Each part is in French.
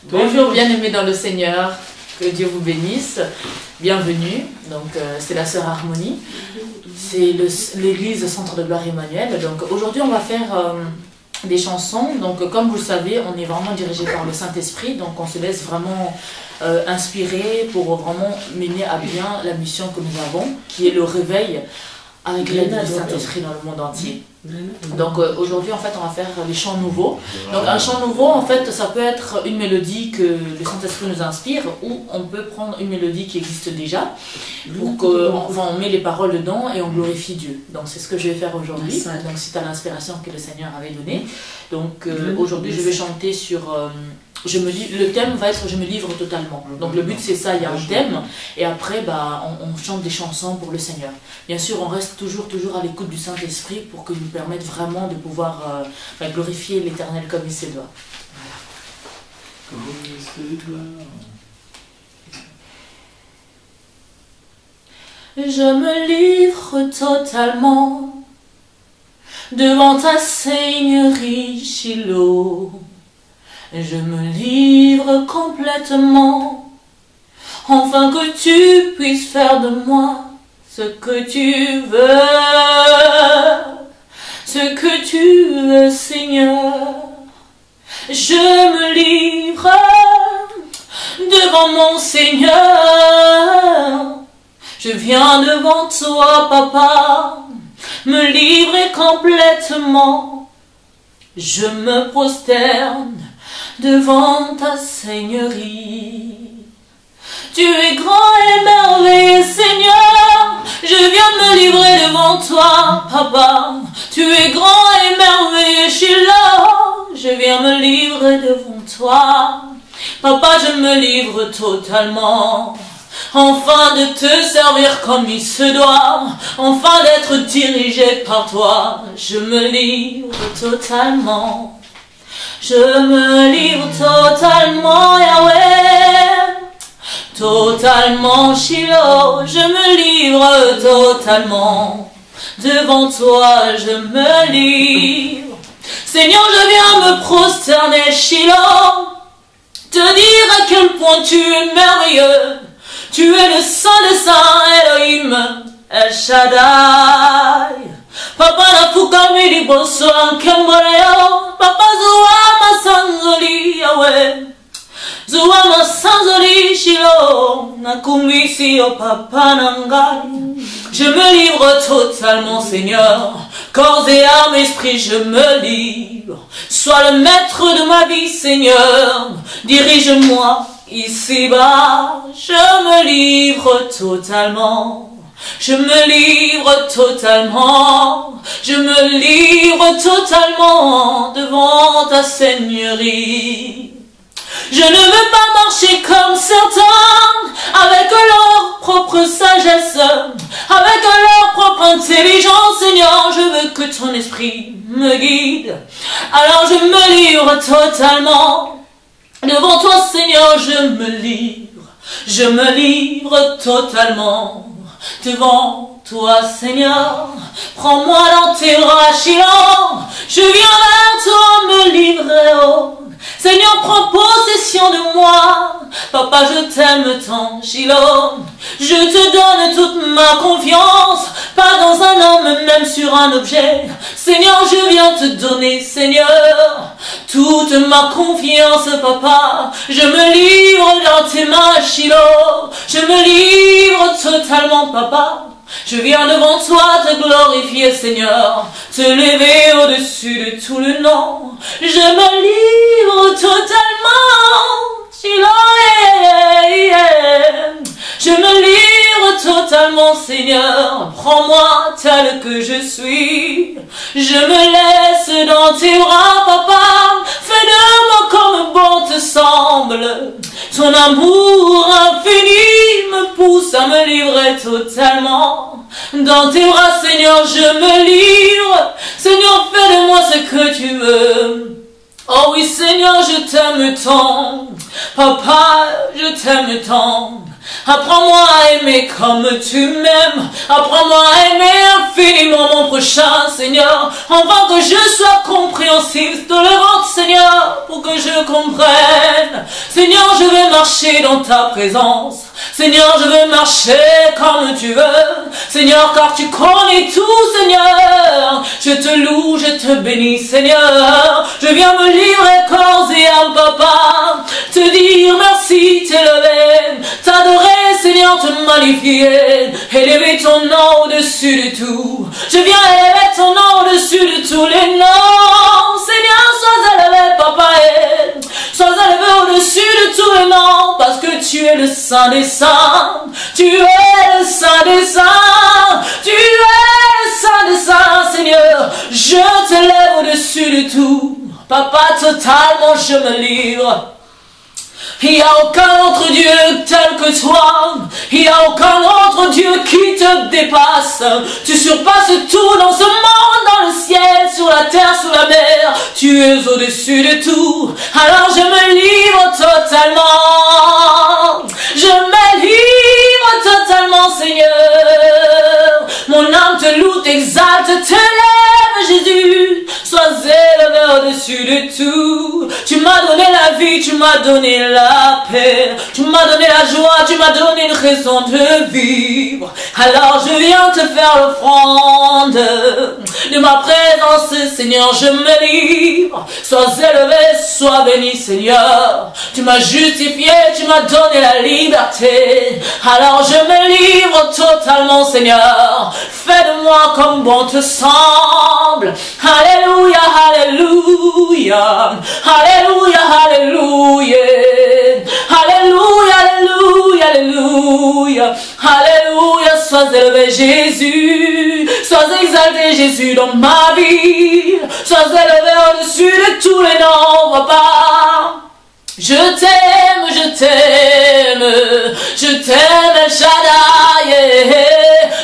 Bonjour bien-aimés dans le Seigneur, que Dieu vous bénisse, bienvenue. Donc c'est la sœur Harmonie, c'est l'église Centre de Gloire Emmanuel. Donc aujourd'hui on va faire des chansons. Donc comme vous le savez, on est vraiment dirigé par le Saint-Esprit, donc on se laisse vraiment inspirer pour vraiment mener à bien la mission que nous avons, qui est le réveil avec l'aide du Saint-Esprit dans le monde entier. Donc aujourd'hui en fait on va faire les chants nouveaux. Donc un chant nouveau en fait ça peut être une mélodie que le Saint-Esprit nous inspire, ou on peut prendre une mélodie qui existe déjà pour qu'on met les paroles dedans et on glorifie Dieu. Donc c'est ce que je vais faire aujourd'hui. Donc c'est à l'inspiration que le Seigneur avait donnée. Donc aujourd'hui je vais chanter sur le thème va être je me livre totalement. Donc le but c'est ça, il y a un thème et après on chante des chansons pour le Seigneur. Bien sûr on reste toujours à l'écoute du Saint-Esprit pour qu'il nous permette vraiment de pouvoir glorifier l'Éternel comme il se doit. Voilà. Je me livre totalement devant ta Seigneurie, Shiloh. Je me livre complètement, afin que tu puisses faire de moi ce que tu veux, ce que tu veux, Seigneur. Je me livre devant mon Seigneur. Je viens devant toi, Papa, me livrer complètement. Je me prosterne devant ta Seigneurie. Tu es grand et merveilleux, Seigneur. Je viens me livrer devant toi, Papa. Tu es grand et merveilleux, Shiloh. Je viens me livrer devant toi. Papa, je me livre totalement, enfin de te servir comme il se doit, enfin d'être dirigé par toi. Je me livre totalement. Je me livre totalement, Yahweh, totalement, Shiloh. Je me livre totalement, devant toi je me livre. Seigneur, je viens me prosterner, Shiloh, te dire à quel point tu es merveilleux. Tu es le Saint des Saints, Elohim, El Shaddai. Papa na fukamili bosoan kemboleo. Papa zuwa masanzoli Yahweh, zuwa masanzoli Shiloh. Nakumisi o papa nangai. Je me livre totalement, Seigneur, corps et âme, esprit, je me livre. Sois le maître de ma vie, Seigneur. Dirige-moi ici-bas. Je me livre totalement. Je me livre totalement, je me livre totalement devant ta Seigneurie. Je ne veux pas marcher comme certains, avec leur propre sagesse, avec leur propre intelligence, Seigneur. Je veux que ton esprit me guide. Alors je me livre totalement devant toi, Seigneur. Je me livre totalement devant toi, Seigneur. Prends-moi dans tes bras, Shiloh. Je viens vers toi me livrer, oh. Seigneur, prends possession de moi. Papa, je t'aime tant, Shiloh. Je te donne toute ma confiance, pas dans un homme, même sur un objet. Seigneur, je viens te donner, Seigneur, toute ma confiance, Papa. Je me livre dans tes mains, Shiloh. Je me livre totalement, Papa. Je viens devant toi te glorifier, Seigneur, te lever au-dessus de tout le nom. Je me livre totalement, Shiloh. Je me livre totalement, Seigneur. Prends-moi tel que je suis. Je me laisse dans tes bras, Papa. Fais de moi comme bon te semble. Ton amour infini me pousse à me livrer totalement. Dans tes bras, Seigneur, je me livre. Seigneur, fais de moi ce que tu veux. Oh oui, Seigneur, je t'aime tant. Papa, je t'aime tant. Apprends-moi à aimer comme tu m'aimes. Apprends-moi à aimer infiniment mon prochain, Seigneur. Enfin que je sois compréhensive, tolérante, Seigneur, pour que je comprenne. Seigneur, je vais marcher dans ta présence. Seigneur, je vais marcher comme tu veux. Seigneur, car tu connais tout, Seigneur. Je te loue, je te bénis, Seigneur. Je viens me livrer corps et âme, Papa. Te dire merci, t'élever, t'adorer, Seigneur, te magnifier. Élever ton nom au-dessus de tout. Je viens élever ton nom au-dessus de tous les noms. Seigneur, sois élevé, Papa. Sois élevé au-dessus de tous les noms. Parce que tu es le Saint des Saints. Tu es le Saint des Saints. Tu es le Saint des Saints, Seigneur. Je t'élève au-dessus de tout. Papa, totalement je me livre. Il n'y a aucun autre Dieu tel que toi. Il n'y a aucun autre Dieu qui te dépasse. Tu surpasses tout dans ce monde, dans le ciel, sur la terre, sous la mer. Tu es au-dessus de tout. Alors je me livre totalement. Je me livre totalement, Seigneur. Mon âme te loue, t'exalte, te lève, Jésus. Sois élevé au-dessus de tout. Tu m'as donné la vie, tu m'as donné la paix. Tu m'as donné la joie, tu m'as donné une raison de vivre. Alors je viens te faire l'offrande de ma présence, Seigneur, je me livre. Sois élevé, sois béni, Seigneur. Tu m'as justifié, tu m'as donné la liberté. Alors je me livre totalement, Seigneur. Fais de moi comme bon te semble. Alléluia, alléluia. Alléluia, alléluia. Alléluia, alléluia, alléluia. Alléluia, sois élevé, Jésus. Sois exalté, Jésus, dans ma vie. Sois élevé au-dessus de tous les noms, Papa. Je t'aime, je t'aime. Je t'aime, El Shaddai.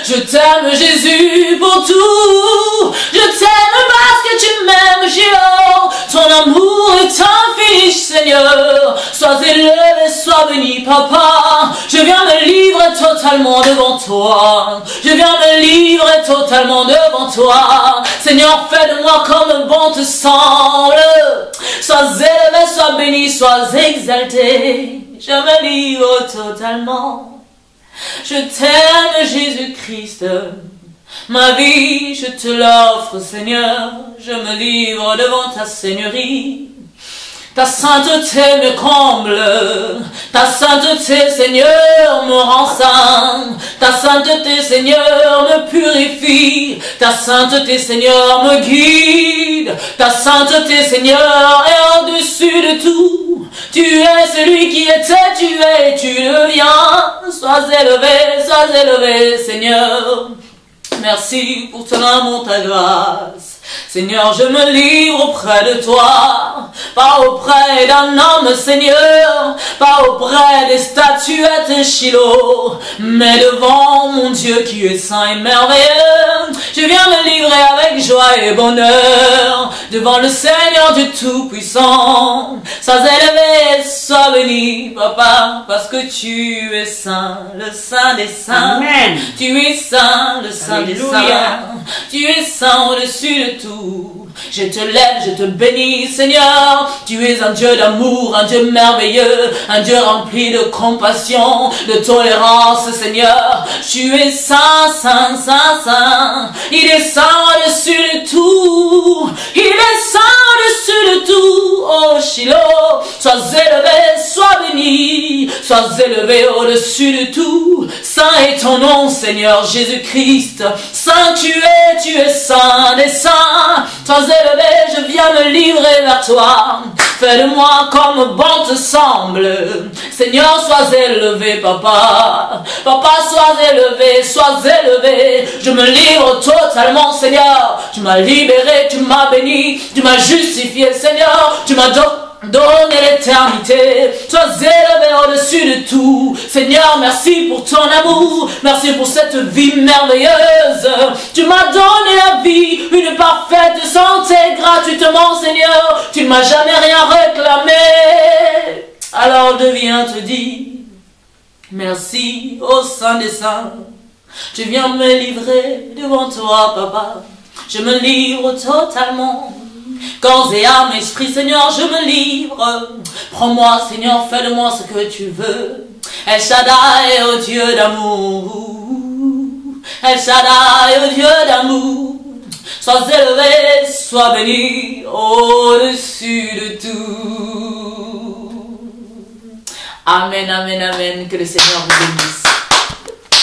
Je t'aime, Jésus, pour tout. Je t'aime parce que tu m'aimes, Shiloh. Ton amour est infini, Seigneur. Sois élevé, sois béni, Papa. Je viens me livrer totalement devant toi. Je viens me livrer totalement devant toi. Seigneur, fais de moi comme bon te semble. Sois élevé, sois béni, sois exalté. Je me livre totalement. Je t'aime, Jésus-Christ. Ma vie, je te l'offre, Seigneur. Je me livre devant ta Seigneurie. Ta sainteté me comble. Ta sainteté, Seigneur, me rend saint. Ta sainteté, Seigneur, me purifie. Ta sainteté, Seigneur, me guide. Ta sainteté, Seigneur, est au-dessus de tout. Tu es celui qui était, tu es et tu deviens. Sois élevé, Seigneur. Merci pour ton amour, ta grâce. Seigneur, je me livre auprès de toi, pas auprès d'un homme, Seigneur, pas auprès des statuettes Shiloh, mais devant mon Dieu qui est saint et merveilleux. Je viens me livrer avec joie et bonheur, devant le Seigneur du Tout-Puissant. Sois élevé, sois béni, Papa, parce que tu es saint, le Saint des Saints. Amen. Tu es saint, le Saint des Saints. Tu es saint au-dessus de tout. Je te lève, je te bénis, Seigneur. Tu es un Dieu d'amour, un Dieu merveilleux, un Dieu rempli de compassion, de tolérance, Seigneur. Tu es saint, saint, saint, saint. Il est saint au-dessus de tout. Il est saint au-dessus de tout. Oh Shiloh, sois élevé, sois béni. Sois élevé au-dessus de tout. Saint est ton nom, Seigneur Jésus-Christ. Saint tu es saint des saints. Sois élevé, je viens me livrer vers toi. Fais de moi comme bon te semble. Seigneur, sois élevé, Papa. Papa, sois élevé, sois élevé. Je me livre totalement, Seigneur. Tu m'as libéré, tu m'as béni, tu m'as justifié, Seigneur. Tu m'as donner l'éternité. Sois élevé au-dessus de tout. Seigneur, merci pour ton amour. Merci pour cette vie merveilleuse. Tu m'as donné la vie, une parfaite santé gratuitement, Seigneur. Tu ne m'as jamais rien réclamé. Alors je viens te dire Merci, ô Saint des Saints. Tu viens me livrer devant toi, Papa. Je me livre totalement. Corps et âme, esprit, Seigneur, je me livre. Prends-moi, Seigneur, fais de moi ce que tu veux. El Shaddai, ô Dieu d'amour. El Shaddai, ô Dieu d'amour. Sois élevé, sois béni au-dessus de tout. Amen, amen, amen. Que le Seigneur vous bénisse.